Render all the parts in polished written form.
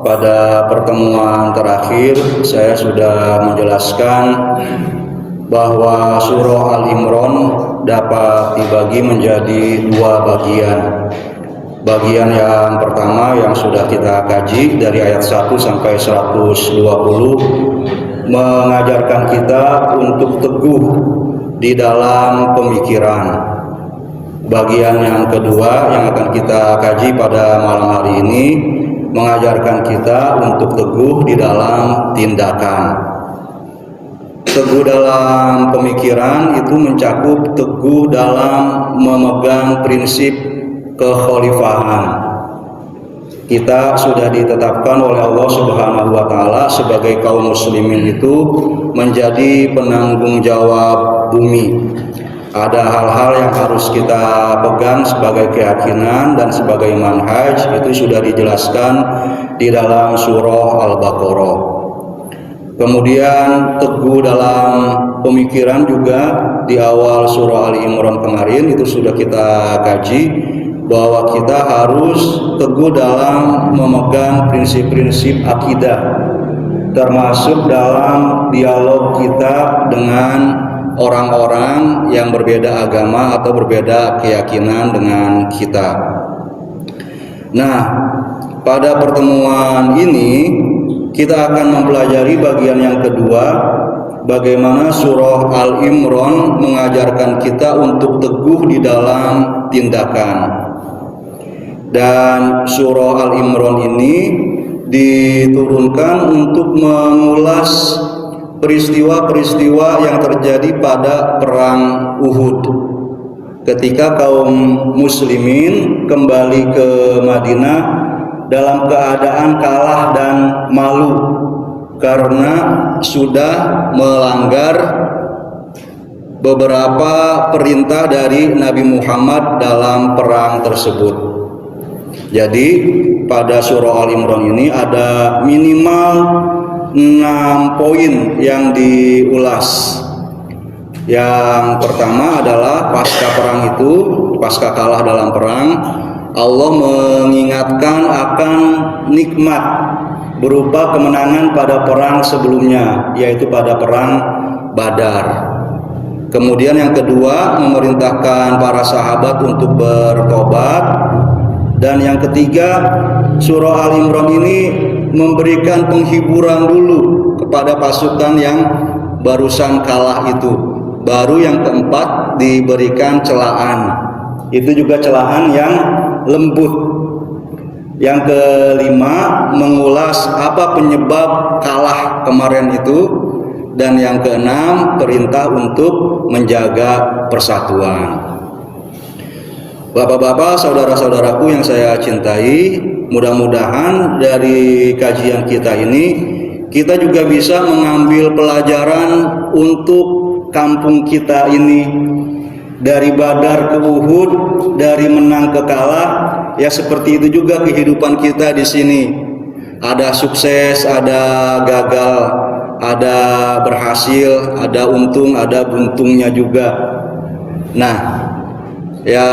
Pada pertemuan terakhir saya sudah menjelaskan bahwa surah Al-Imran dapat dibagi menjadi dua bagian. Bagian yang pertama yang sudah kita kaji dari ayat 1 sampai 120 mengajarkan kita untuk teguh di dalam pemikiran. Bagian yang kedua yang akan kita kaji pada malam hari ini mengajarkan kita untuk teguh di dalam tindakan. Teguh dalam pemikiran itu mencakup teguh dalam memegang prinsip kekhalifahan. Kita sudah ditetapkan oleh Allah Subhanahu wa taala sebagai kaum muslimin itu menjadi penanggung jawab bumi. Ada hal-hal yang harus kita pegang sebagai keyakinan dan sebagai manhaj, itu sudah dijelaskan di dalam surah Al-Baqarah. Kemudian teguh dalam pemikiran juga di awal surah Al-Imran kemarin itu sudah kita kaji bahwa kita harus teguh dalam memegang prinsip-prinsip akidah, termasuk dalam dialog kita dengan orang-orang yang berbeda agama atau berbeda keyakinan dengan kita. Nah, pada pertemuan ini kita akan mempelajari bagian yang kedua, bagaimana surah Al-Imran mengajarkan kita untuk teguh di dalam tindakan. Dan surah Al-Imran ini diturunkan untuk mengulas peristiwa-peristiwa yang terjadi pada perang Uhud ketika kaum muslimin kembali ke Madinah dalam keadaan kalah dan malu karena sudah melanggar beberapa perintah dari Nabi Muhammad dalam perang tersebut. Jadi pada surah Al-Imran ini ada minimal 6 poin yang diulas. Yang pertama adalah pasca perang itu, pasca kalah dalam perang, Allah mengingatkan akan nikmat berupa kemenangan pada perang sebelumnya, yaitu pada perang Badar. Kemudian yang kedua, memerintahkan para sahabat untuk bertobat. Dan yang ketiga, surah Al-Imran ini memberikan penghiburan dulu kepada pasukan yang barusan kalah itu. Baru yang keempat diberikan celaan. Itu juga celaan yang lembut. Yang kelima, mengulas apa penyebab kalah kemarin itu. Dan yang keenam, perintah untuk menjaga persatuan. Bapak-bapak, saudara-saudaraku yang saya cintai, mudah-mudahan dari kajian kita ini kita juga bisa mengambil pelajaran untuk kampung kita ini. Dari Badar ke Uhud, dari menang ke kalah, ya seperti itu juga kehidupan kita di sini. Ada sukses, ada gagal, ada berhasil, ada untung, ada buntungnya juga. Nah, ya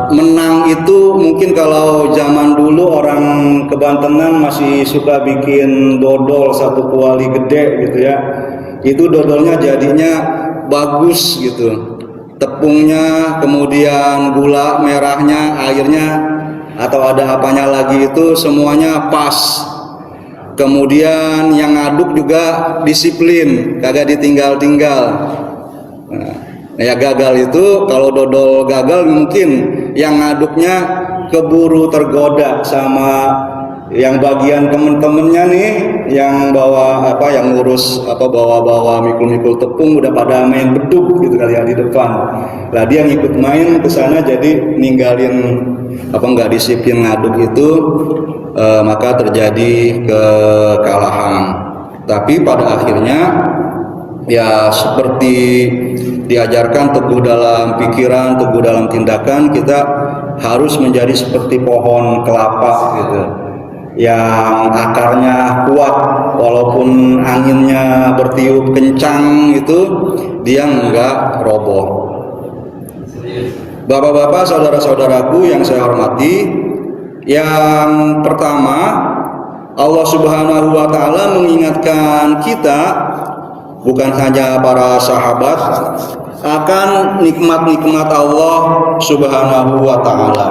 menang itu mungkin kalau zaman dulu orang kebantenan masih suka bikin dodol satu kuali gede gitu ya. Itu dodolnya jadinya bagus gitu. Tepungnya, kemudian gula merahnya, airnya atau ada apanya lagi itu semuanya pas. Kemudian yang ngaduk juga disiplin, kagak ditinggal-tinggal. Nah, ya gagal itu kalau dodol gagal mungkin yang ngaduknya keburu tergoda sama yang bagian temen-temennya nih yang bawa yang ngurus bawa mikul-mikul tepung udah pada main beduk gitu kali ya di depan. Lah dia ngikut main ke sana jadi ninggalin nggak disiplin ngaduk itu, maka terjadi kekalahan. Tapi pada akhirnya ya seperti diajarkan teguh dalam pikiran, teguh dalam tindakan, kita harus menjadi seperti pohon kelapa gitu, yang akarnya kuat walaupun anginnya bertiup kencang itu dia enggak roboh. Bapak-bapak, saudara-saudaraku yang saya hormati, yang pertama Allah Subhanahu wa taala mengingatkan kita, bukan hanya para sahabat, akan nikmat-nikmat Allah Subhanahu wa taala.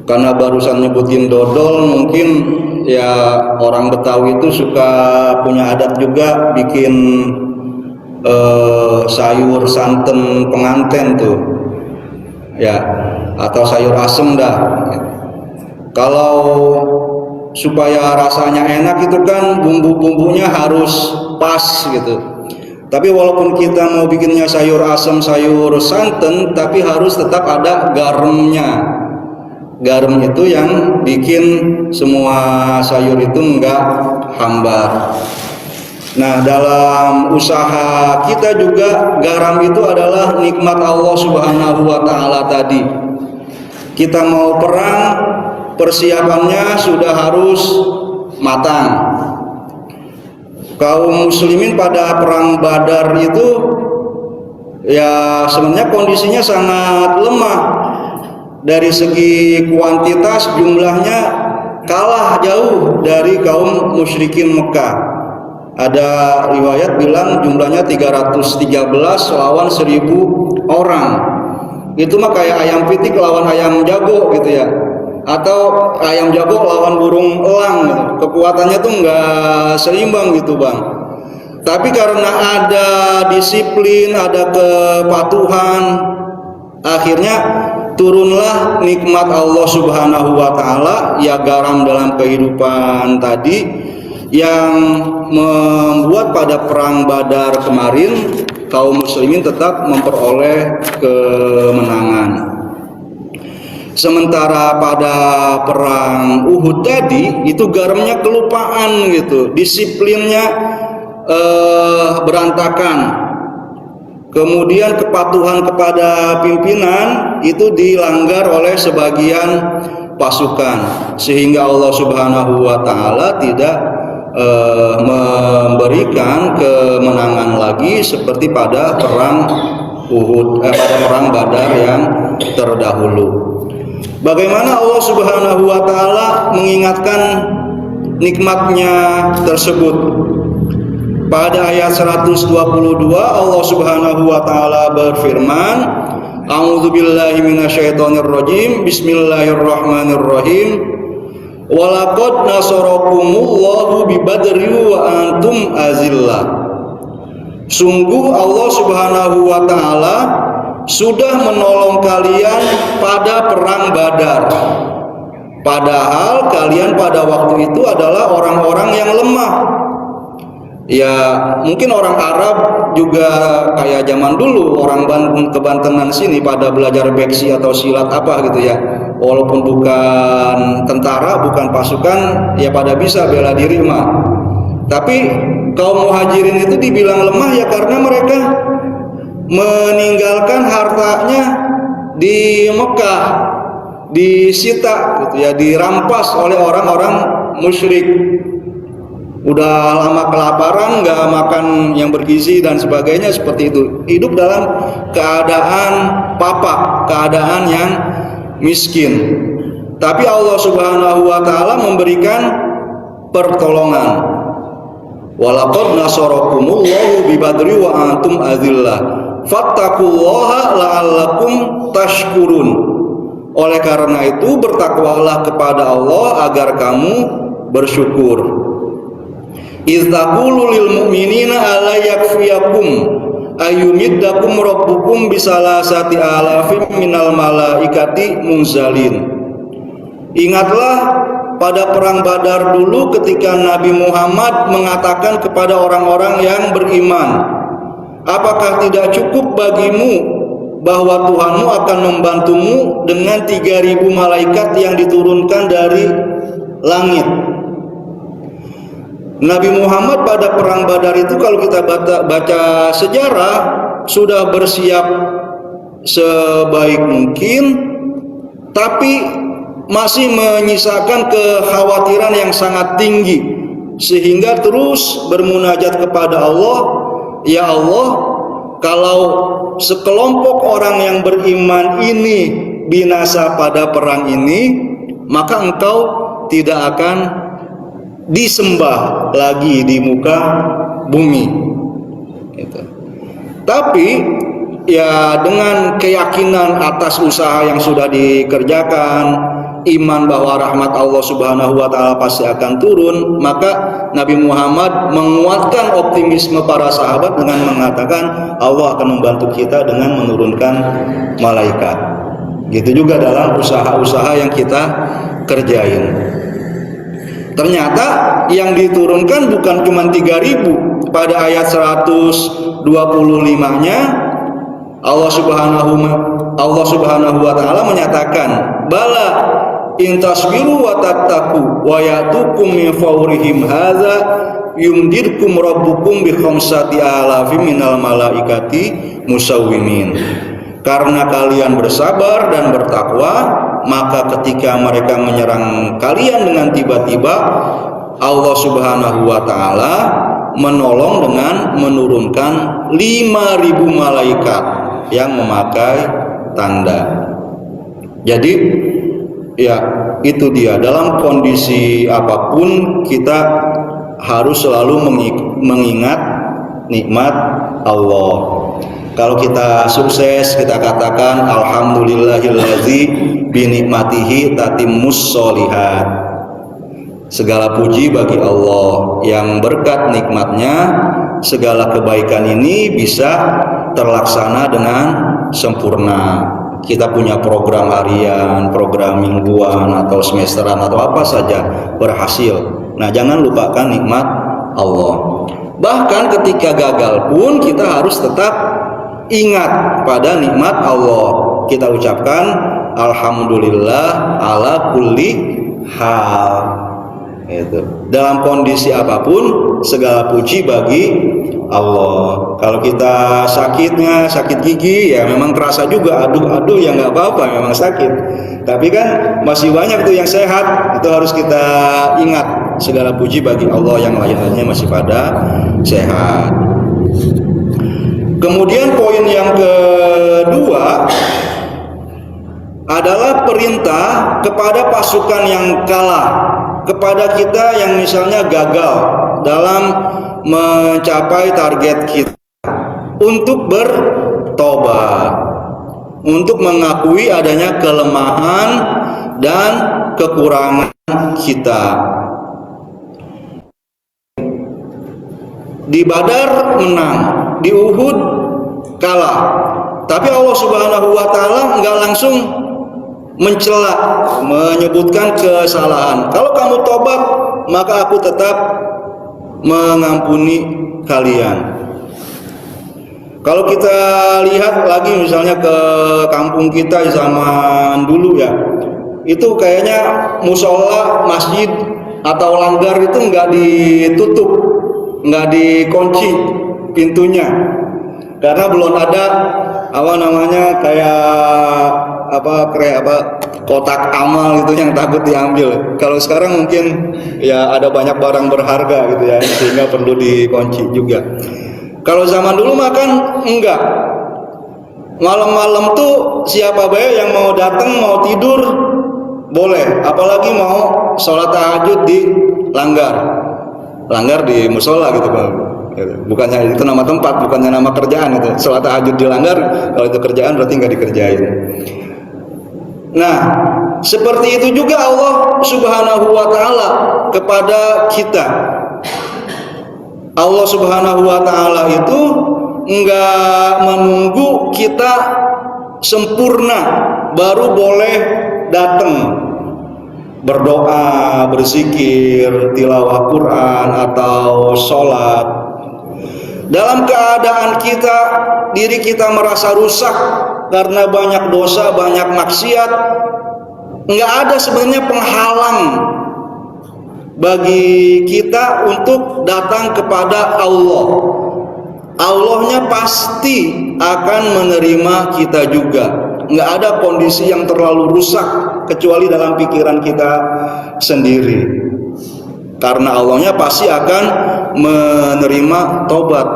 Karena barusan nyebutin dodol, mungkin ya orang Betawi itu suka punya adat juga bikin sayur santen penganten tuh ya, atau sayur asem dah. Kalau supaya rasanya enak itu kan bumbu-bumbunya harus pas gitu. Tapi walaupun kita mau bikinnya sayur asem, sayur santen, tapi harus tetap ada garamnya. Garam itu yang bikin semua sayur itu enggak hambar. Nah, dalam usaha kita juga garam itu adalah nikmat Allah Subhanahu wa taala tadi. Kita mau perang, persiapannya sudah harus matang. Kaum muslimin pada perang Badar itu ya sebenarnya kondisinya sangat lemah. Dari segi kuantitas jumlahnya kalah jauh dari kaum musyrikin Mekah. Ada riwayat bilang jumlahnya 313 lawan 1000 orang. Itu mah kayak ayam pitik lawan ayam jago gitu ya, atau ayam jago lawan burung elang gitu. Kekuatannya tuh nggak seimbang gitu bang. Tapi karena ada disiplin, ada kepatuhan, akhirnya turunlah nikmat Allah Subhanahu wa taala, ya garam dalam kehidupan tadi, yang membuat pada perang Badar kemarin kaum muslimin tetap memperoleh kemenangan. Sementara pada perang Uhud tadi itu garamnya kelupaan gitu, disiplinnya berantakan. Kemudian kepatuhan kepada pimpinan itu dilanggar oleh sebagian pasukan, sehingga Allah Subhanahu wa taala tidak memberikan kemenangan lagi seperti pada perang Uhud, pada perang Badar yang terdahulu. Bagaimana Allah Subhanahu wa taala mengingatkan nikmatnya tersebut? Pada ayat 122 Allah Subhanahu wa taala berfirman, A'udzubillahi minasyaitonirrajim. Bismillahirrahmanirrahim. Walaqad nasarakumullahu bibadri wa antum azillah. Sungguh Allah Subhanahu wa taala sudah menolong kalian pada perang Badar. Padahal kalian pada waktu itu adalah orang-orang yang lemah. Ya mungkin orang Arab juga kayak zaman dulu, orang Kebantenan sini pada belajar beksi atau silat apa gitu ya. Walaupun bukan tentara, bukan pasukan, ya pada bisa bela diri mah. Tapi kaum muhajirin itu dibilang lemah ya karena mereka meninggalkan hartanya di Mekah, disita gitu ya, dirampas oleh orang-orang musyrik. Udah lama kelaparan, nggak makan yang bergizi dan sebagainya seperti itu. Hidup dalam keadaan papak, keadaan yang miskin. Tapi Allah Subhanahu wa taala memberikan pertolongan. Walaqad nasarakumullahu bibadri wa antum azillah. Fattaqullaha la'allakum tashkurun. Oleh karena itu bertakwalah kepada Allah agar kamu bersyukur. Iztaqulu lil mu'minina ala yakfiyakum ayyumiddakum rabbukum bisalasati alafim minal malaikati munzalin. Ingatlah pada perang Badar dulu ketika Nabi Muhammad mengatakan kepada orang-orang yang beriman, apakah tidak cukup bagimu bahwa Tuhanmu akan membantumu dengan 3.000 malaikat yang diturunkan dari langit. Nabi Muhammad pada perang Badar itu kalau kita baca sejarah sudah bersiap sebaik mungkin, tapi masih menyisakan kekhawatiran yang sangat tinggi, sehingga terus bermunajat kepada Allah, ya Allah, kalau sekelompok orang yang beriman ini binasa pada perang ini, maka Engkau tidak akan disembah lagi di muka bumi gitu. Tapi ya dengan keyakinan atas usaha yang sudah dikerjakan, iman bahwa rahmat Allah Subhanahu wa taala pasti akan turun, maka Nabi Muhammad menguatkan optimisme para sahabat dengan mengatakan Allah akan membantu kita dengan menurunkan malaikat. Gitu juga dalam usaha-usaha yang kita kerjain. Ternyata yang diturunkan bukan cuma 3.000. Pada ayat 125-nya Allah Subhanahu wa taala menyatakan, bala in tasbiru wa tattaqu wa yatukum min fawrihim hadza yumdirkum rabbukum bi khamsati alafin minal malaikati musawwimin. Karena kalian bersabar dan bertakwa, maka ketika mereka menyerang kalian dengan tiba-tiba, Allah Subhanahu wa taala menolong dengan menurunkan 5.000 malaikat yang memakai tanda. Jadi ya itu dia, dalam kondisi apapun kita harus selalu mengingat nikmat Allah. Kalau kita sukses, kita katakan alhamdulillahillazi bi nikmatihi tatimmus sholihat. Segala puji bagi Allah yang berkat nikmatnya segala kebaikan ini bisa terlaksana dengan sempurna. Kita punya program harian, program mingguan atau semesteran atau apa saja berhasil. Nah, jangan lupakan nikmat Allah. Bahkan ketika gagal pun kita harus tetap ingat pada nikmat Allah. Kita ucapkan alhamdulillah ala kulli hal. Itu. Dalam kondisi apapun segala puji bagi Allah. Kalau kita sakit gigi ya memang terasa juga, aduh ya nggak apa-apa, memang sakit. Tapi kan masih banyak tuh yang sehat. Itu harus kita ingat, segala puji bagi Allah, yang lain-lainnya masih pada sehat. Kemudian poin yang kedua adalah perintah kepada pasukan yang kalah, kepada kita yang misalnya gagal dalam mencapai target kita, untuk bertobat, untuk mengakui adanya kelemahan dan kekurangan kita. Di Badar menang, di Uhud kalah, tapi Allah Subhanahu wa taala enggak langsung mencela, menyebutkan kesalahan. Kalau kamu tobat, maka aku tetap mengampuni kalian. Kalau kita lihat lagi misalnya ke kampung kita zaman dulu ya, itu kayaknya musola, masjid atau langgar itu enggak ditutup, enggak dikunci pintunya, karena belum ada kotak amal gitu yang takut diambil. Kalau sekarang mungkin ya ada banyak barang berharga gitu ya, sehingga perlu dikunci juga. Kalau zaman dulu makan enggak, malam-malam tuh siapa baik yang mau datang mau tidur boleh, apalagi mau sholat tahajud di langgar di musola gitu Bang. Bukannya itu nama tempat, bukannya nama kerjaan itu. Sholat tahajud di langgar, kalau itu kerjaan berarti nggak dikerjain. Nah, seperti itu juga Allah Subhanahu wa taala kepada kita. Allah Subhanahu wa taala itu nggak menunggu kita sempurna baru boleh datang berdoa, berzikir, tilawah Quran atau sholat. Dalam keadaan diri kita merasa rusak karena banyak dosa, banyak maksiat, nggak ada sebenarnya penghalang bagi kita untuk datang kepada Allah. Allahnya pasti akan menerima kita juga. Nggak ada kondisi yang terlalu rusak kecuali dalam pikiran kita sendiri. Karena Allahnya pasti akan menerima tobat.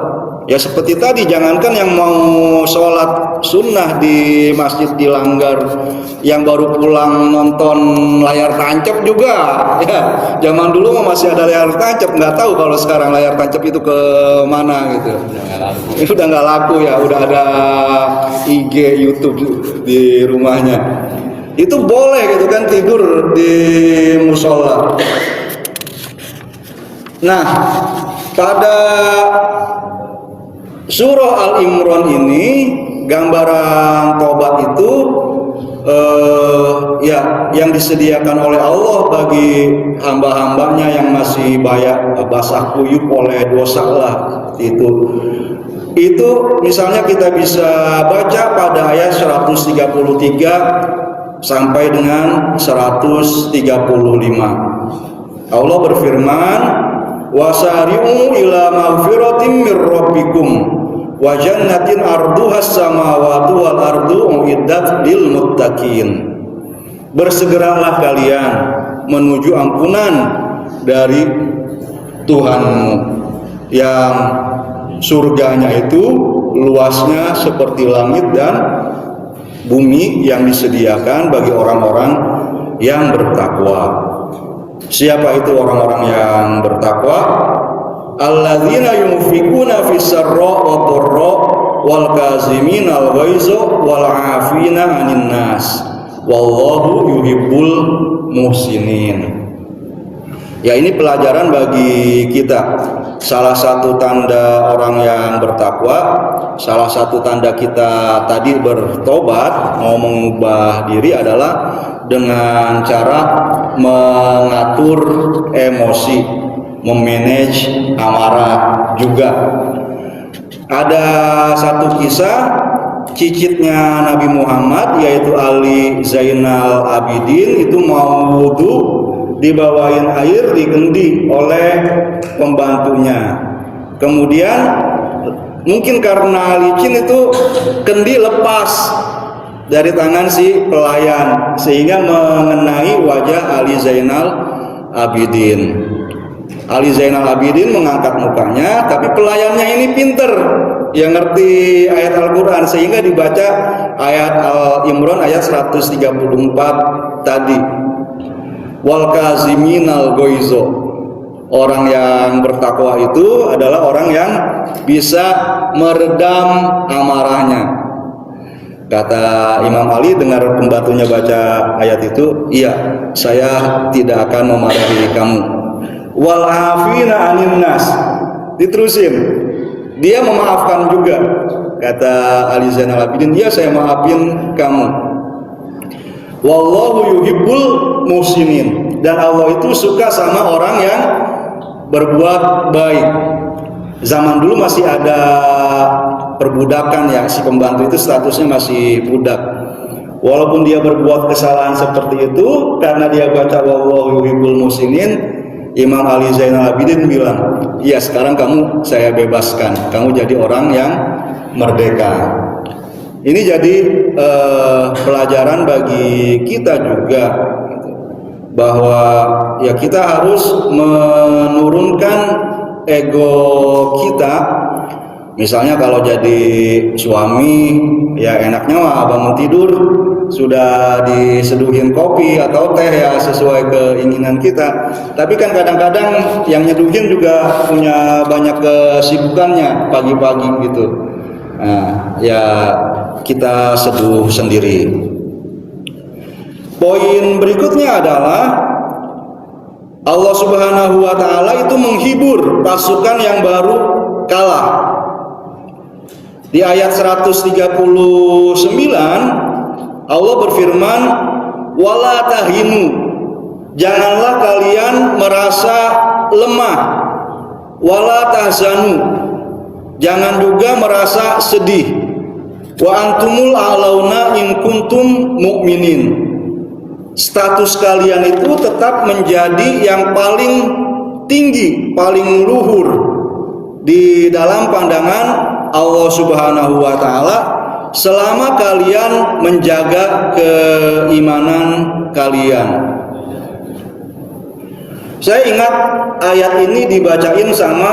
Ya seperti tadi, jangankan yang mau sholat sunnah di masjid dilanggar, yang baru pulang nonton layar tancap juga. Ya, zaman dulu masih ada layar tancap, nggak tahu kalau sekarang layar tancap itu ke mana gitu. Itu udah nggak laku ya, udah ada IG, YouTube di rumahnya. Itu boleh gitu kan, tidur di musola. Nah, pada surah Al-Imran ini gambaran tobat itu ya yang disediakan oleh Allah bagi hamba-hambanya yang masih basah kuyup oleh dosa lah itu. Itu misalnya kita bisa baca pada ayat 133 sampai dengan 135. Allah berfirman, wasari'u ila maghfiratin mir rabbikum wa jannatin arduhas samawati wal ardu uiddat lil muttaqin. Bersegeralah kalian menuju ampunan dari Tuhanmu yang surganya itu luasnya seperti langit dan bumi yang disediakan bagi orang-orang yang bertakwa. Siapa itu orang-orang yang bertakwa? Alladzina yunfikuna fis sarra wa dharra wal kaziminal ghaiza wal 'afina 'anil nas wallahu yuhibbul muhsinin. Ya, ini pelajaran bagi kita. Salah satu tanda orang yang bertakwa, salah satu tanda kita tadi bertobat, mau mengubah diri adalah dengan cara mengatur emosi, memanage amarah juga. Ada satu kisah cicitnya Nabi Muhammad, yaitu Ali Zainal Abidin, itu mau wudu, dibawain air dikendi oleh pembantunya. Kemudian mungkin karena licin itu kendi lepas dari tangan si pelayan sehingga mengenai wajah Ali Zainal Abidin. Ali Zainal Abidin mengangkat mukanya, tapi pelayannya ini pinter, yang ngerti ayat Al-Quran, sehingga dibaca ayat Al-Imran ayat 134 tadi. Wal kaziminal ghaiza. Orang yang bertakwa itu adalah orang yang bisa meredam amarahnya. Kata Imam Ali dengar pembantunya baca ayat itu, iya, saya tidak akan memarahi kamu. Wal afina 'anil nas. Diterusin, dia memaafkan juga. Kata Ali Zainal Abidin, iya, saya maafin kamu. Wallahu yuhibbul muhsinin. Dan Allah itu suka sama orang yang berbuat baik. Zaman dulu masih ada perbudakan ya, si pembantu itu statusnya masih budak. Walaupun dia berbuat kesalahan seperti itu, karena dia baca wallahu yuhibbul muhsinin, Imam Ali Zainal Abidin bilang, iya, sekarang kamu saya bebaskan, kamu jadi orang yang merdeka. Ini jadi pelajaran bagi kita juga, bahwa ya kita harus menurunkan ego kita. Misalnya kalau jadi suami, ya enaknya mah bangun tidur sudah diseduhin kopi atau teh ya sesuai keinginan kita. Tapi kan kadang-kadang yang nyeduhin juga punya banyak kesibukannya pagi-pagi gitu. Nah, ya kita seduh sendiri. Poin berikutnya adalah Allah Subhanahu wa taala itu menghibur pasukan yang baru kalah. Di ayat 139 Allah berfirman, wala tahinu, janganlah kalian merasa lemah, wala tahzanu, jangan juga merasa sedih, wa antumul a'launa in kuntum mu'minin. Status kalian itu tetap menjadi yang paling tinggi, paling luhur di dalam pandangan Allah Subhanahu wa taala selama kalian menjaga keimanan kalian. Saya ingat ayat ini dibacain sama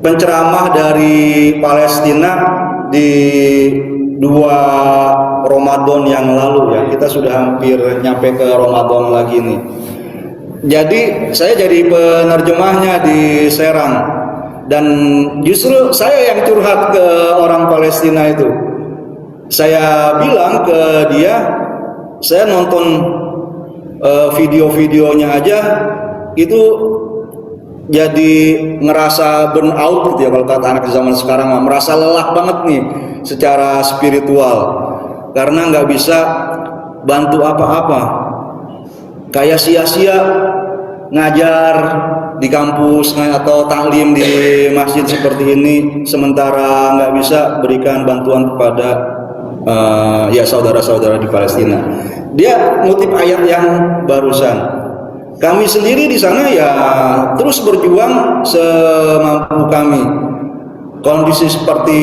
penceramah dari Palestina di 2 Ramadan yang lalu ya. Kita sudah hampir nyampe ke Ramadan lagi nih. Jadi saya jadi penerjemahnya di Serang, dan justru saya yang curhat ke orang Palestina itu. Saya bilang ke dia, saya nonton video-videonya aja itu jadi ngerasa burn out gitu ya, kalau kata anak zaman sekarang, merasa lelah banget nih secara spiritual karena nggak bisa bantu apa-apa, kayak sia-sia ngajar di kampus atau taklim di masjid seperti ini sementara nggak bisa berikan bantuan kepada ya saudara-saudara di Palestina. Dia ngutip ayat yang barusan. Kami sendiri di sana ya terus berjuang semampu kami. Kondisi seperti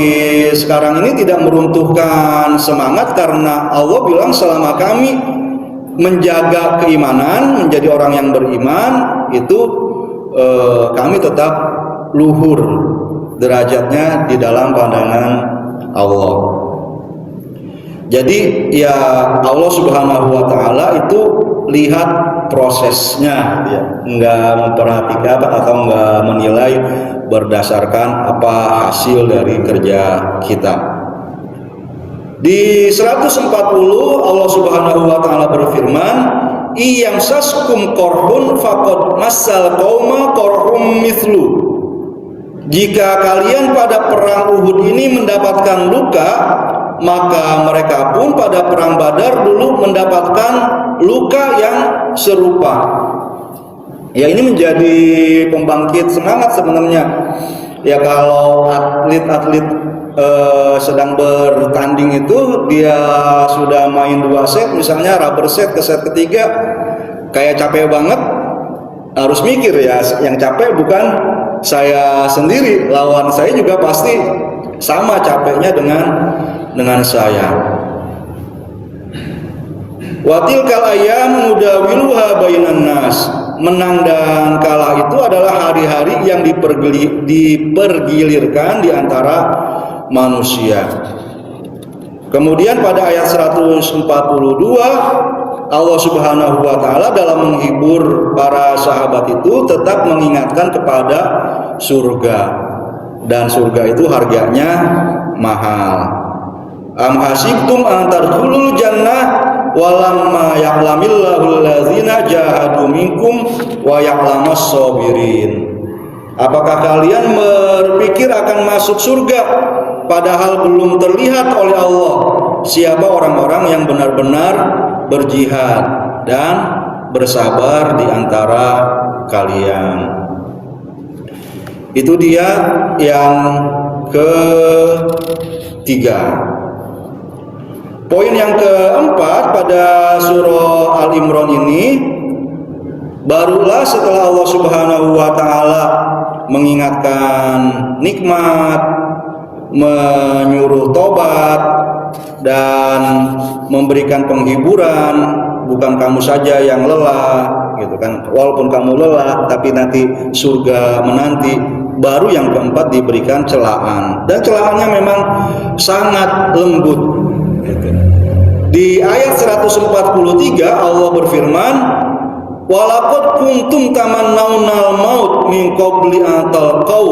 sekarang ini tidak meruntuhkan semangat karena Allah bilang selama kami menjaga keimanan, menjadi orang yang beriman, itu kami tetap luhur derajatnya di dalam pandangan Allah. Jadi ya Allah Subhanahu wa taala itu lihat prosesnya ya, enggak memperhatikan atau enggak menilai berdasarkan apa hasil dari kerja kita. Di 140 Allah Subhanahu wa taala berfirman, "Iyam saskum korhun faqad massal qauma korhum mithlu." Jika kalian pada perang Uhud ini mendapatkan luka, maka mereka pun pada perang Badar dulu mendapatkan luka yang serupa. Ya, ini menjadi pembangkit semangat sebenarnya. Ya, kalau atlet-atlet sedang bertanding itu dia sudah main 2 set, misalnya rubber set ke set ketiga, kayak capek banget, harus mikir ya, yang capek bukan saya sendiri, lawan saya juga pasti sama capeknya dengan saya. Watil kal ayam nudawiluha bainan nas. Menang dan kalah itu adalah hari-hari yang dipergilirkan di antara manusia. Kemudian pada ayat 142 Allah Subhanahu wa taala dalam menghibur para sahabat itu tetap mengingatkan kepada surga, dan surga itu harganya mahal. Am hasibtum an tadkhulul jannah walamma ya'lamillahu allazina jahadu minkum wa ya'lamas sabirin. Apakah kalian berpikir akan masuk surga padahal belum terlihat oleh Allah siapa orang-orang yang benar-benar berjihad dan bersabar di antara kalian. Itu dia yang ketiga. Poin yang keempat pada surah Al-Imran ini, barulah setelah Allah Subhanahu wa taala mengingatkan nikmat, menyuruh tobat dan memberikan penghiburan, bukan kamu saja yang lelah gitu kan, walaupun kamu lelah tapi nanti surga menanti. Baru yang keempat diberikan celaan, dan celaannya memang sangat lembut gitu. Di ayat 143 Allah berfirman, walaqad kuntum tamannawnal maut min qabli an talqaw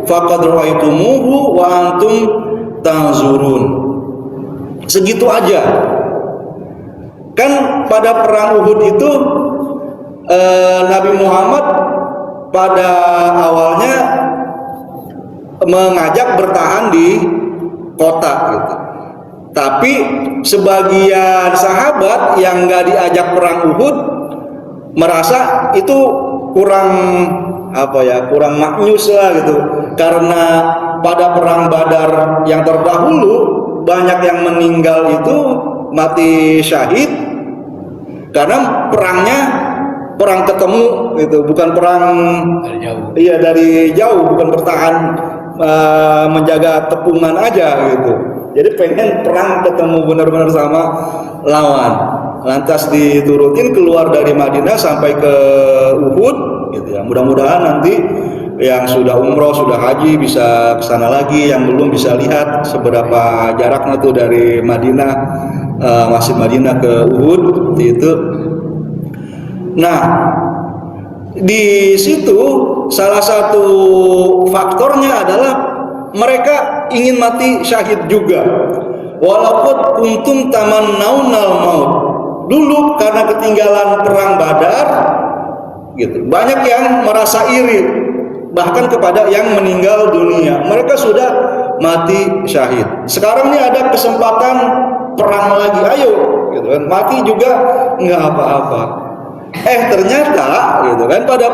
faqad ra'aytumuhu wa antum tanzurun. Segitu aja. Kan pada perang Uhud itu Nabi Muhammad pada awalnya mengajak bertahan di kota gitu. Tapi sebagian sahabat yang nggak diajak perang Uhud merasa itu kurang kurang maknyus lah gitu, karena pada perang Badar yang terdahulu banyak yang meninggal itu mati syahid karena perangnya perang ketemu gitu, bukan perang dari jauh. Iya, dari jauh, bukan bertahan menjaga tepungan aja gitu. Jadi pengen perang ketemu benar-benar sama lawan. Lantas diturutin keluar dari Madinah sampai ke Uhud gitu ya. Mudah-mudahan nanti yang sudah umroh, sudah haji bisa ke sana lagi, yang belum bisa lihat seberapa jaraknya tuh dari Madinah, Masjid Madinah ke Uhud itu. Nah, di situ salah satu faktornya adalah mereka ingin mati syahid juga. Walaupun kuntum tamannaunal maut. Dulu karena ketinggalan perang Badar gitu, banyak yang merasa iri bahkan kepada yang meninggal dunia. Mereka sudah mati syahid. Sekarang ini ada kesempatan perang lagi, ayo gitu kan. Mati juga nggak apa-apa. Ternyata gitu kan, pada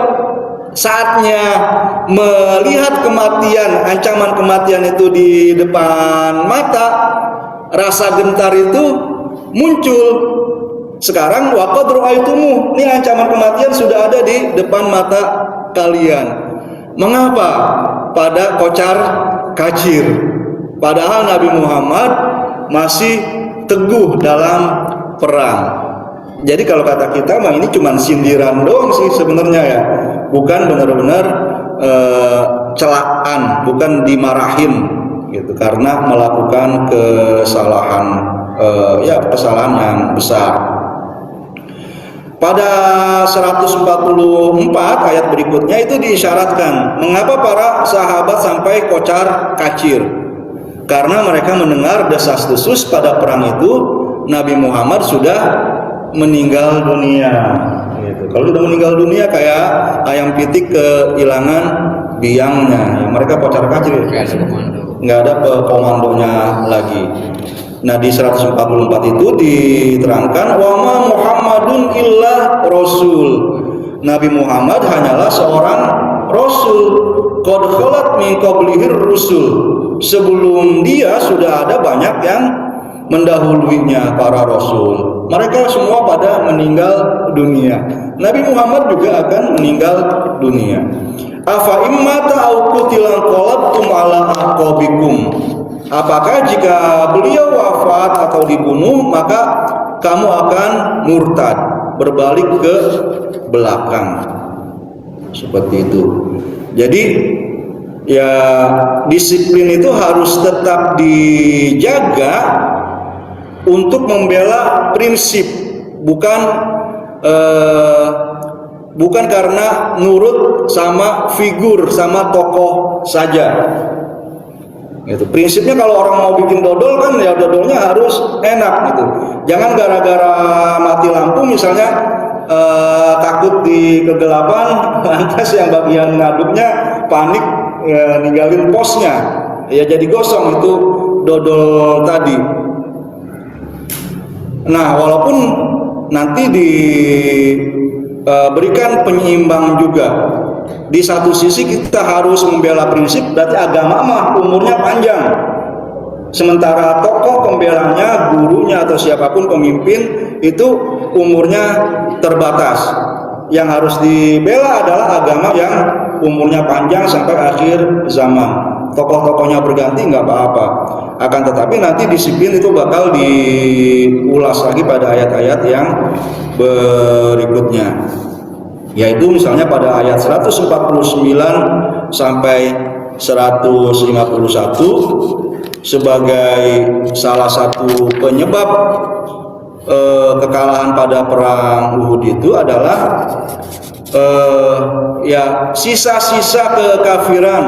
saatnya melihat kematian, ancaman kematian itu di depan mata, rasa gentar itu muncul. Sekarang waqad ra'aitumu, ini ancaman kematian sudah ada di depan mata kalian. Mengapa pada kocar kacir? Padahal Nabi Muhammad masih teguh dalam perang. Jadi kalau kata kita mah ini cuma sindiran doang sih sebenarnya ya, bukan benar-benar celaan, bukan dimarahin gitu karena melakukan kesalahan, kesalahan yang besar. Pada 144 ayat berikutnya itu diisyaratkan mengapa para sahabat sampai kocar kacir, karena mereka mendengar desas-desus pada perang itu Nabi Muhammad sudah meninggal dunia gitu. Kalau sudah meninggal dunia kayak ayam pitik kehilangan biangnya, mereka kocar kacir, nggak ada komandonya lagi. Nah di 144 itu diterangkan wa ma Muhammadun illa rasul. Nabi Muhammad hanyalah seorang rasul. Qad khalat min qablihir rusul. Sebelum dia sudah ada banyak yang mendahuluinya para rasul. Mereka semua pada meninggal dunia. Nabi Muhammad juga akan meninggal dunia. Afa immata au qutilan qalabtum ala aqabikum. Apakah jika beliau wafat atau dibunuh maka kamu akan murtad, berbalik ke belakang. Seperti itu. Jadi ya disiplin itu harus tetap dijaga untuk membela prinsip, bukan karena nurut sama figur, sama tokoh saja. Gitu. Prinsipnya kalau orang mau bikin dodol kan ya dodolnya harus enak gitu. Jangan gara-gara mati lampu misalnya takut di kegelapan, lantas yang bagian ngaduknya panik ninggalin posnya, ya jadi gosong itu dodol tadi. Nah walaupun nanti diberikan penyeimbang juga. Di satu sisi kita harus membela prinsip, berarti agama mah umurnya panjang. Sementara tokoh pembelanya, gurunya atau siapapun pemimpin itu umurnya terbatas. Yang harus dibela adalah agama yang umurnya panjang sampai akhir zaman. Tokoh-tokohnya berganti nggak apa-apa. Akan tetapi nanti disiplin itu bakal diulas lagi pada ayat-ayat yang berikutnya. Yaitu misalnya pada ayat 149 sampai 151 sebagai salah satu penyebab kekalahan pada perang Uhud itu adalah sisa-sisa kekafiran,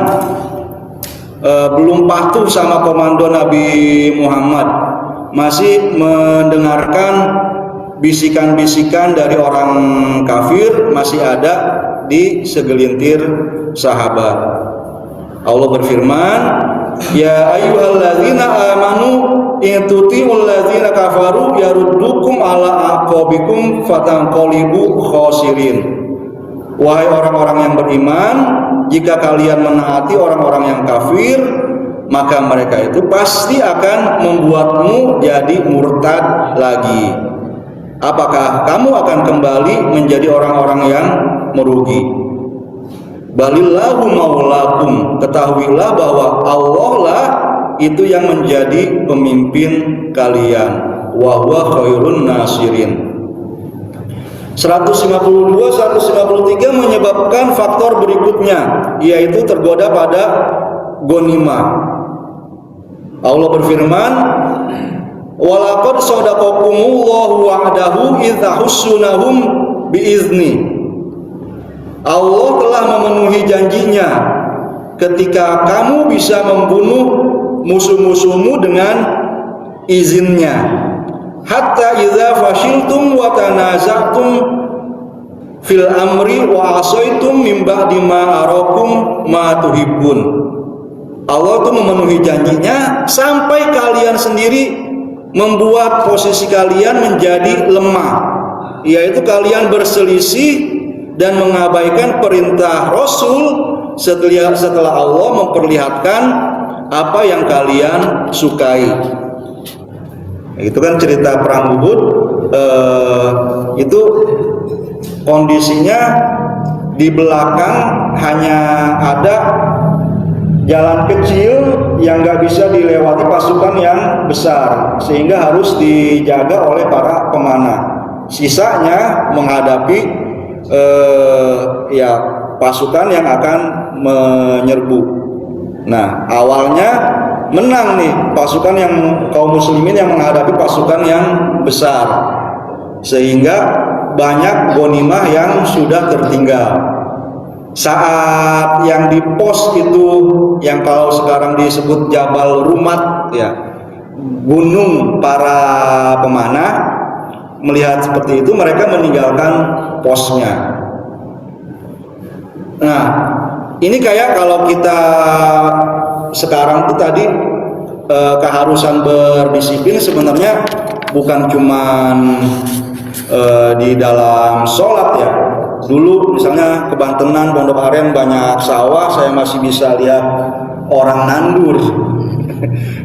belum patuh sama komando Nabi Muhammad, masih mendengarkan bisikan-bisikan dari orang kafir masih ada di segelintir sahabat. Allah berfirman, ya ayyuhalladzina amanu in tuti'ul ladzina kafaru yaruddukum ala aqabikum fatanqalibu khasirin. Wahai orang-orang yang beriman, jika kalian menaati orang-orang yang kafir, maka mereka itu pasti akan membuatmu jadi murtad lagi. Apakah kamu akan kembali menjadi orang-orang yang merugi? Balillahu maulakum. Ketahuilah bahwa Allah lah itu yang menjadi pemimpin kalian. Wa huwa khairun nasirin. 152, 153 menyebabkan faktor berikutnya, yaitu tergoda pada ghanimah. Allah berfirman, walaqad shadaqakumullahu wa'dahu idza hussunahum biizni. Allah telah memenuhi janjinya ketika kamu bisa membunuh musuh-musuhmu dengan izinnya. Hatta idza fashiltum wa tanaza'tum fil amri wa asaitum min ba'di ma arakum ma tuhibbun. Allah itu memenuhi janjinya sampai kalian sendiri membuat posisi kalian menjadi lemah, yaitu kalian berselisih dan mengabaikan perintah Rasul setelah Allah memperlihatkan apa yang kalian sukai. Itu kan cerita perang Uhud. Itu kondisinya di belakang hanya ada jalan kecil yang nggak bisa dilewati pasukan yang besar, sehingga harus dijaga oleh para pemanah. Sisanya menghadapi pasukan yang akan menyerbu. Nah, awalnya menang nih pasukan yang kaum muslimin yang menghadapi pasukan yang besar, sehingga banyak ghanimah yang sudah tertinggal. Saat yang di pos itu, yang kalau sekarang disebut Jabal Rumat, ya, gunung para pemanah, melihat seperti itu mereka meninggalkan posnya. Nah, ini kayak kalau kita sekarang itu tadi keharusan berdisiplin sebenarnya bukan cuman di dalam sholat ya. Dulu misalnya ke Bantenan, Pondok Aren banyak sawah, saya masih bisa lihat orang nandur.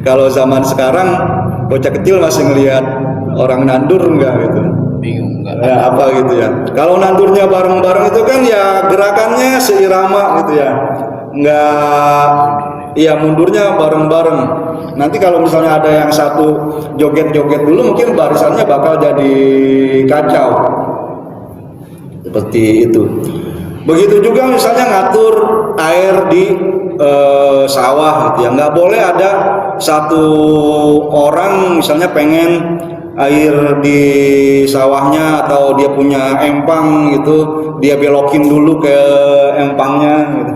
Kalau zaman sekarang bocah kecil masih ngelihat orang nandur enggak gitu. Bingung enggak. Ya apa gitu ya. Kalau nandurnya bareng-bareng itu kan ya gerakannya seirama gitu ya. Enggak, iya mundurnya bareng-bareng. Nanti kalau misalnya ada yang satu joget-joget dulu mungkin barisannya bakal jadi kacau. Seperti itu. Begitu juga misalnya ngatur air di sawah gitu ya. Nggak boleh ada satu orang misalnya pengen air di sawahnya atau dia punya empang gitu, dia belokin dulu ke empangnya gitu.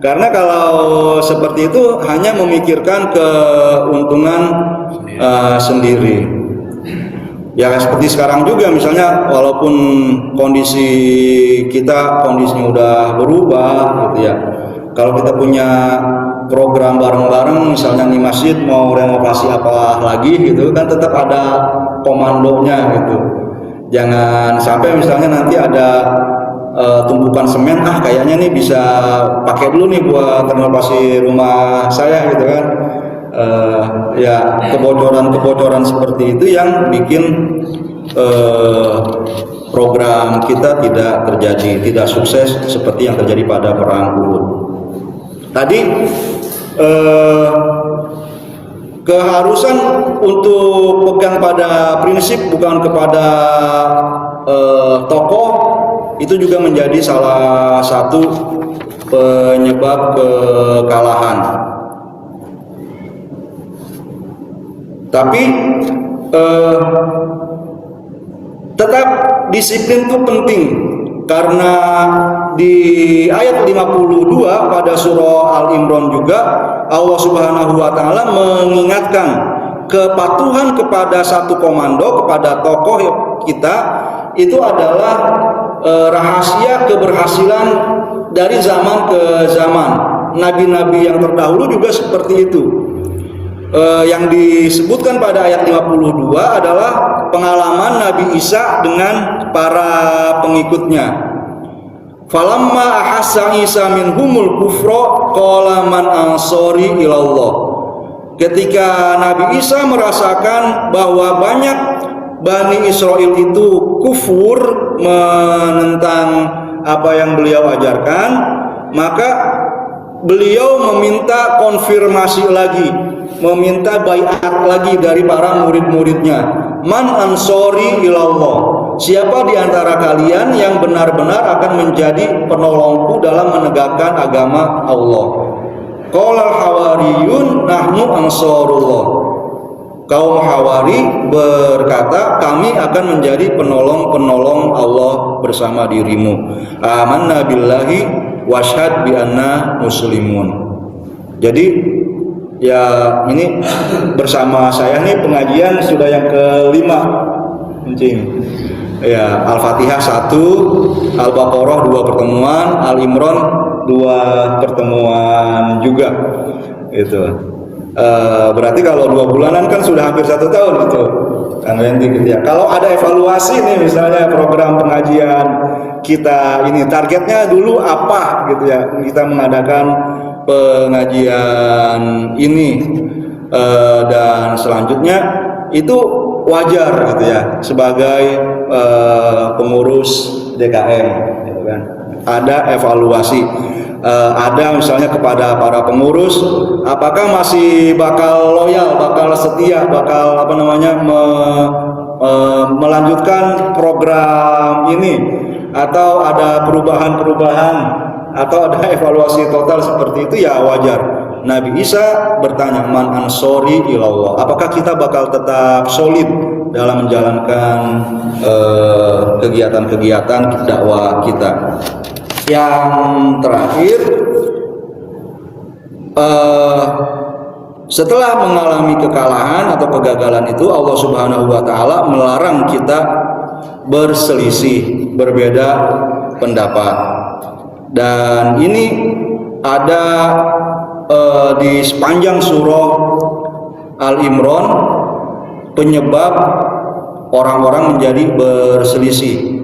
Karena kalau seperti itu hanya memikirkan keuntungan sendiri. Ya seperti sekarang juga misalnya, walaupun kondisi kita kondisinya udah berubah gitu ya. Kalau kita punya program bareng-bareng misalnya di masjid mau renovasi apa lagi gitu kan tetap ada komandonya gitu. Jangan sampai misalnya nanti ada tumpukan semen, kayaknya nih bisa pakai dulu nih buat renovasi rumah saya gitu kan. Ya kebocoran seperti itu yang bikin program kita tidak terjadi, tidak sukses seperti yang terjadi pada perang Uhud. Tadi keharusan untuk pegang pada prinsip bukan kepada tokoh itu juga menjadi salah satu penyebab kekalahan. Tapi tetap disiplin itu penting, karena di ayat 52 pada surah Al-Imran juga Allah Subhanahu wa taala mengingatkan kepatuhan kepada satu komando, kepada tokoh kita itu adalah rahasia keberhasilan dari zaman ke zaman. Nabi-nabi yang terdahulu juga seperti itu. Yang disebutkan pada ayat 52 adalah pengalaman Nabi Isa dengan para pengikutnya. Falamma ahassa Isa minhumul kufra qala man ansori ilallah. Ketika Nabi Isa merasakan bahwa banyak Bani Israel itu kufur menentang apa yang beliau ajarkan, maka beliau meminta konfirmasi lagi, meminta baiat lagi dari para murid-muridnya. Man ansori ilallah. siapa di antara kalian yang benar-benar akan menjadi penolongku dalam menegakkan agama Allah? Qala al-hawariyun nahnu ansarullah. Kaum Hawari berkata, kami akan menjadi penolong-penolong Allah bersama dirimu. Amanna billahi washhad bi anna muslimun. Jadi ya ini bersama saya nih pengajian sudah yang kelima, Encing. Ya, Al-Fatihah 1, Al-Baqarah 2 pertemuan, Al-Imran 2 pertemuan juga. Itu. Berarti kalau 2 bulanan kan sudah hampir 1 tahun itu, Kang Randy gitu ya. Kalau ada evaluasi nih misalnya program pengajian kita ini targetnya dulu apa gitu ya, kita mengadakan pengajian ini dan selanjutnya itu wajar gitu ya sebagai pengurus DKM gitu kan. Ada evaluasi. Ada misalnya kepada para pengurus, apakah masih bakal loyal, bakal setia, bakal melanjutkan program ini, atau ada perubahan-perubahan, atau ada evaluasi total seperti itu, ya wajar. Nabi Isa bertanya, man ansori ilallah, apakah kita bakal tetap solid dalam menjalankan kegiatan-kegiatan dakwah kita. Yang terakhir, setelah mengalami kekalahan atau kegagalan itu, Allah Subhanahu wa Ta'ala melarang kita berselisih, berbeda pendapat. Dan ini ada di sepanjang surah Al-Imran penyebab orang-orang menjadi berselisih.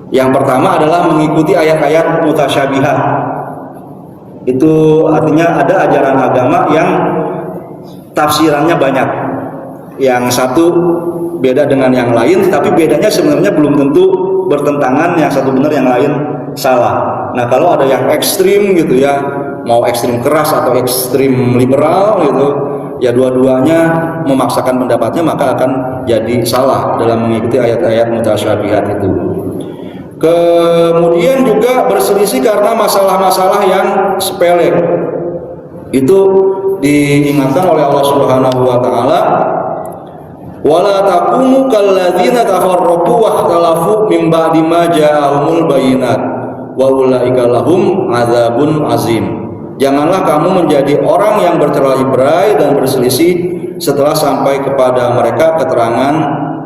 Yang pertama adalah mengikuti ayat-ayat mutasyabihat. Itu artinya ada ajaran agama yang tafsirannya banyak. Yang satu beda dengan yang lain, tapi bedanya sebenarnya belum tentu bertentangan, yang satu benar yang lain salah. Nah, kalau ada yang ekstrim gitu ya, mau ekstrim keras atau ekstrim liberal gitu, ya dua-duanya memaksakan pendapatnya, maka akan jadi salah dalam mengikuti ayat-ayat mutasyabihat itu. Kemudian juga berselisih karena masalah-masalah yang sepele. Itu diingatkan oleh Allah Subhanahu wa Ta'ala, wala takunu kalladzina tafarraqu wa ikhtalafu min ba'di ma ja'ahumul bayyinat wa ulaika lahum adzabun azim. Janganlah kamu menjadi orang yang bercerai-berai dan berselisih setelah sampai kepada mereka keterangan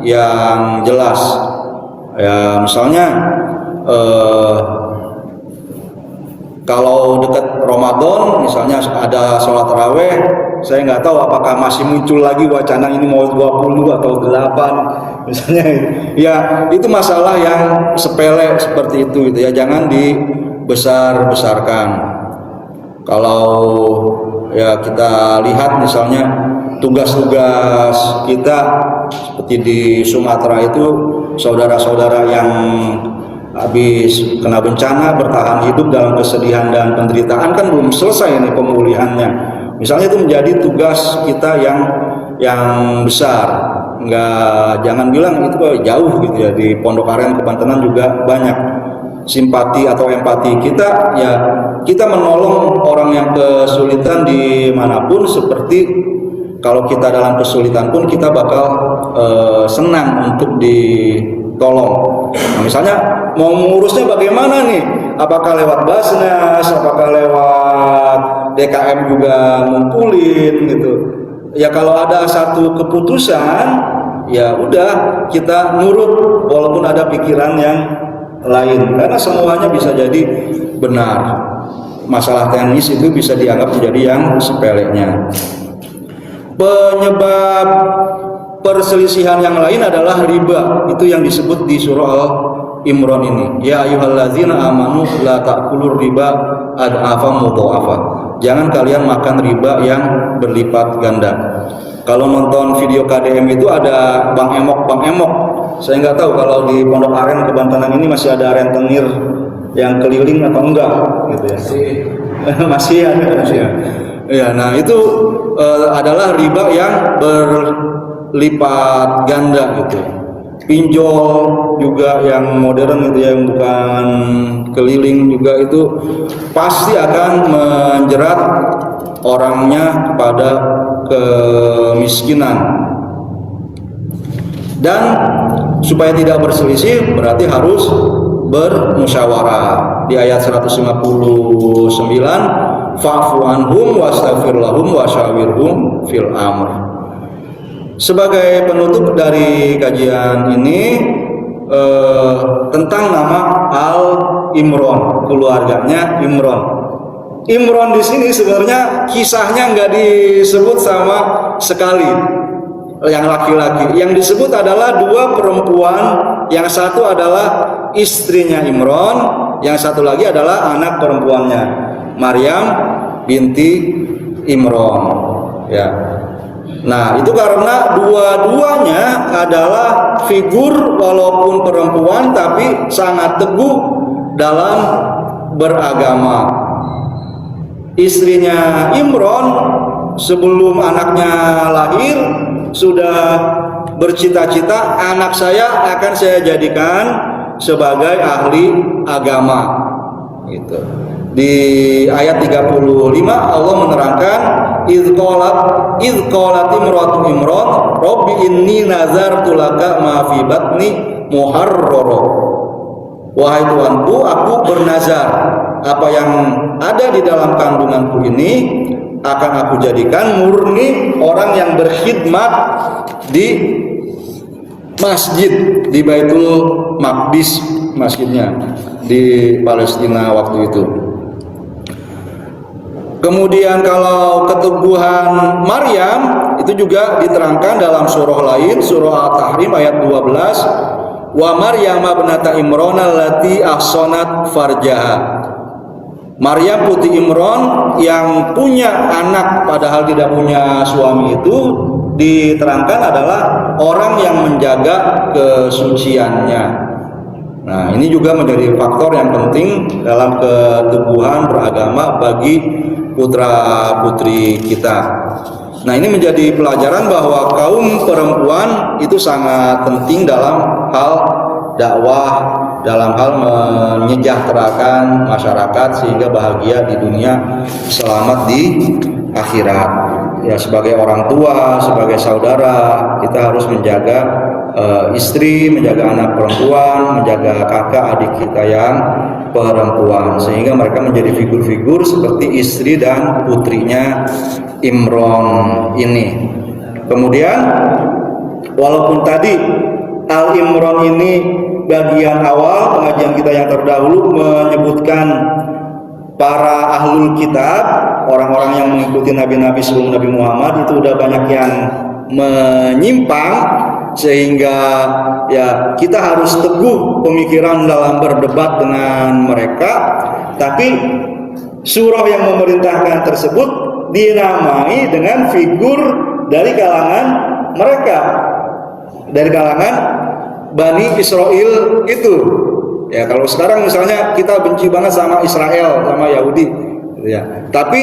yang jelas. Ya, misalnya kalau dekat Ramadan misalnya ada sholat taraweh, saya nggak tahu apakah masih muncul lagi wacana ini mau 20 atau 8 misalnya, ya itu masalah yang sepele seperti itu gitu ya, jangan dibesar-besarkan. Kalau ya kita lihat misalnya tugas-tugas kita seperti di Sumatera itu, saudara-saudara yang habis kena bencana bertahan hidup dalam kesedihan dan penderitaan, kan belum selesai ini pemulihannya. Misalnya itu menjadi tugas kita yang besar. Jangan bilang itu jauh gitu ya, di Pondok Aren Kebantenan juga banyak simpati atau empati kita, ya kita menolong orang yang kesulitan dimanapun. Seperti kalau kita dalam kesulitan pun kita bakal senang untuk ditolong. Nah, misalnya mau mengurusnya bagaimana nih? Apakah lewat Basnas, apakah lewat DKM juga ngumpulin gitu. Ya kalau ada satu keputusan, ya udah kita nurut walaupun ada pikiran yang lain, karena semuanya bisa jadi benar. Masalah teknis itu bisa dianggap menjadi yang sepelenya. Penyebab perselisihan yang lain adalah riba. Itu yang disebut di surah Al-Imran ini. Ya ayyuhalladzina amanu la ta'kulur riba ad'afan mudha'afa. Jangan kalian makan riba yang berlipat ganda. Kalau nonton video KDM itu ada Bang Emok. Saya nggak tahu kalau di Pondok Aren Kebantenan ini masih ada rentenir yang keliling atau enggak gitu ya. Masih ada. Ya, nah itu adalah riba yang berlipat ganda gitu. pinjol juga yang modern itu, yang bukan keliling juga, itu pasti akan menjerat orangnya kepada kemiskinan. Dan supaya tidak berselisih berarti harus bermusyawarah. Di ayat 159, fa'fu anhum wastaghfir lahum wasyawirhum fil amr. Sebagai penutup dari kajian ini tentang nama Al-Imron, keluarganya Imron. Imron di sini sebenarnya kisahnya nggak disebut sama sekali yang laki-laki. Yang disebut adalah dua perempuan, yang satu adalah istrinya Imron, yang satu lagi adalah anak perempuannya, Maryam binti Imron. Ya. Nah, itu karena dua-duanya adalah figur walaupun perempuan tapi sangat teguh dalam beragama. Istrinya Imron sebelum anaknya lahir sudah bercita-cita, anak saya akan saya jadikan sebagai ahli agama. Gitu. Di ayat 35 Allah menerangkan, idz qalat imratu Imran rabbi inni nazartu laka ma fi batni muharrara. Wahai Tuanku, aku bernazar apa yang ada di dalam kandunganku ini akan aku jadikan murni orang yang berkhidmat di masjid, di Baitul Maqdis, masjidnya di Palestina waktu itu. Kemudian kalau keteguhan Maryam itu juga diterangkan dalam surah lain, surah At-Tahrim ayat 12, wa Maryam ibnata Imran allati ahsanat farjaha. Maryam putri Imran yang punya anak padahal tidak punya suami itu diterangkan adalah orang yang menjaga kesuciannya. Nah, ini juga menjadi faktor yang penting dalam keteguhan beragama bagi putra-putri kita. Nah, ini menjadi pelajaran bahwa kaum perempuan itu sangat penting dalam hal dakwah, dalam hal menyejahterakan masyarakat sehingga bahagia di dunia, selamat di akhirat. Ya, sebagai orang tua, sebagai saudara, kita harus menjaga istri, menjaga anak perempuan, menjaga kakak adik kita yang perempuan, sehingga mereka menjadi figur-figur seperti istri dan putrinya Imron ini. Kemudian walaupun tadi Al-Imron ini bagian awal pengajian kita yang terdahulu menyebutkan para ahlul kitab, orang-orang yang mengikuti nabi-nabi sebelum Nabi Muhammad, itu udah banyak yang menyimpang, sehingga ya kita harus teguh pemikiran dalam berdebat dengan mereka. Tapi surah yang memerintahkan tersebut dinamai dengan figur dari kalangan mereka, dari kalangan Bani Israel itu. Ya, kalau sekarang misalnya kita benci banget sama Israel, sama Yahudi, gitu ya. Tapi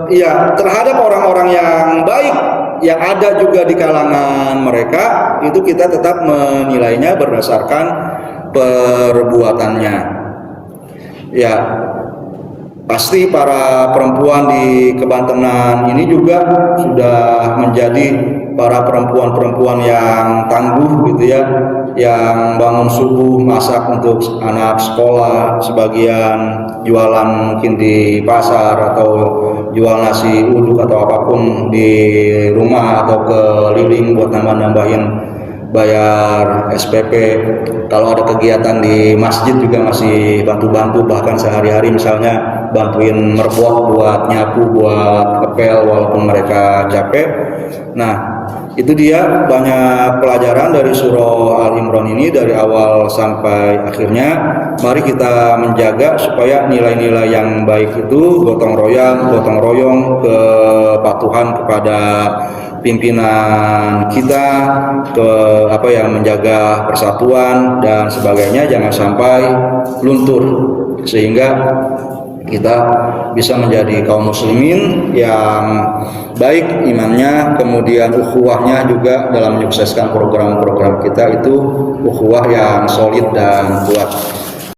ya terhadap orang-orang yang baik yang ada juga di kalangan mereka, itu kita tetap menilainya berdasarkan perbuatannya. Ya, pasti para perempuan di Kebantenan ini juga sudah menjadi para perempuan-perempuan yang tangguh gitu ya, yang bangun subuh masak untuk anak sekolah, sebagian jualan mungkin di pasar atau jual nasi uduk atau apapun di rumah, atau keliling buat nambah-nambahin bayar SPP. Kalau ada kegiatan di masjid juga masih bantu-bantu, bahkan sehari-hari misalnya bantuin merpot buat nyapu, buat ngepel walaupun mereka capek. Nah, itu dia banyak pelajaran dari surah Al-Imran ini dari awal sampai akhirnya. Mari kita menjaga supaya nilai-nilai yang baik itu gotong royong, kepatuhan kepada pimpinan kita, menjaga persatuan dan sebagainya jangan sampai luntur, sehingga kita bisa menjadi kaum muslimin yang baik imannya, kemudian ukhuwahnya juga dalam menyukseskan program-program kita itu ukhuwah yang solid dan kuat.